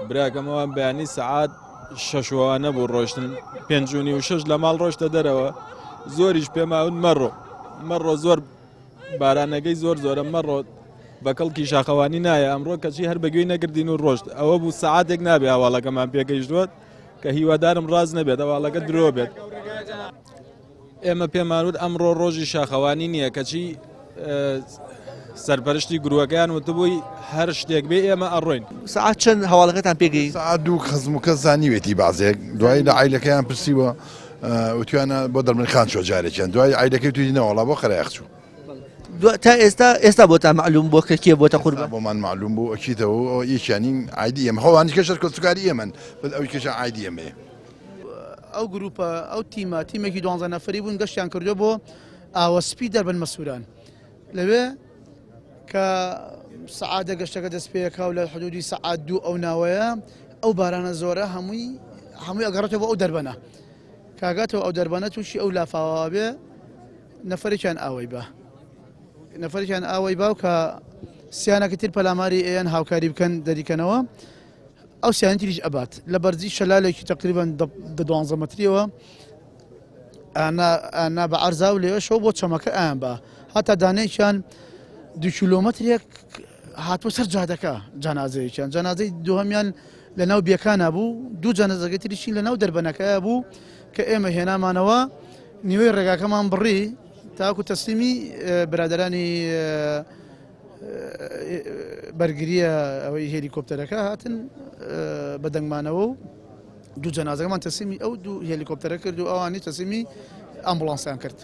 براکەمەوە بەیانی سەعات شەشوانە بوو ڕۆشتن 5:06 لە ماڵ ڕۆشتە دەرەوە زۆریش پێماون مەڕۆ زۆر بارانەکەی زۆرە مەڕۆ بەکەڵکی شاخەوانی نایە ئەمڕۆ کەچی هەر بەگوێی نەگردین و ڕۆشت ئەوە بوو سەعاتێک نابێ هەواڵەکەمان پێگەیشتووە کە هیوادارم ڕاز نەبێت هەواڵەکە درۆ بێت. ئێمە پێمانوت ئەمڕۆ ڕۆژی شاخەوانی نییە کەچی سەرپەرشتی گروەکەیان وتبووی هەر شتێک بێ ئێمە ئەڕۆین. سەعات چەند هەواڵەکەتان پێگەی؟ سەعات 2 خزمەکە زانیوێتی بازێک دوای لە عیلەکەیان پرسیوە وتیانە بۆ دەرمەنخان چۆ جارێکیان دوای عیلەکەی توی نەوەڵا بۆ خەرایەخ چوو. تا ئێستا بۆتان معلوم بۆ کە کێ بۆتە قوربان؟ بۆمان معلوم بوو ئەکیتەوە یەکیانی عیدی ئێمە هەوانی کەشەر کۆچکاری ئێمەن بەس ئەوی کەشە عیدی ئێمەیە. ئەو گروپە ئەو تیمێکی 12 نەفەری بوون گەشتیان کردو بۆ ئاوەسپی دەربەن مەسووران لەوێ کە سەعاتە گەشتەکە دەست پێەکە و لە حدودی سەعات 2 ئەو ناوەیە ئەو بارانە زۆرە هەمووی ئەگەڕێتەوە ئەو دەربەنە کاگاتەوە ئەو دەربەنە تووشی ئەو لافاوە بێ نەفەرێکیان ئاوەی با و کە سیانەکە تر پەلاماری ئێیان هاوکاری بکەن دەریکەنەوە ئەو سیانی تریش ئەبات لە بەرزی شەلالێکی تقریبان 12 مەتریەوە ئانا بە عەرزا و لێوە شەو بۆ چەمەکە ئایان بە هەتا دانەیەکیان 2 کیلۆمەترێک هاتووە سەر جادەکە جەنازەیەکیان جەنازەی دووهەمیان لە ناو بیەکانە بوو 2 جەنازەکەی تریشی لە ناو دەربەنەکەیە بوو کە ئێمە هێنامانەوە نیوەی ڕێگاکەمان بڕی تاکو تەسلیمی برادرانی بەرگریە ئەوەی هێلیکۆپتەرەکە هاتن بەدەنگمانەوە و 2 جەنازەکەمان تەسلیمی ئەو 2 هێلیکۆپتەرە کرد و ئەوانی تەسلیمی ئەمبوڵانسیان کرد.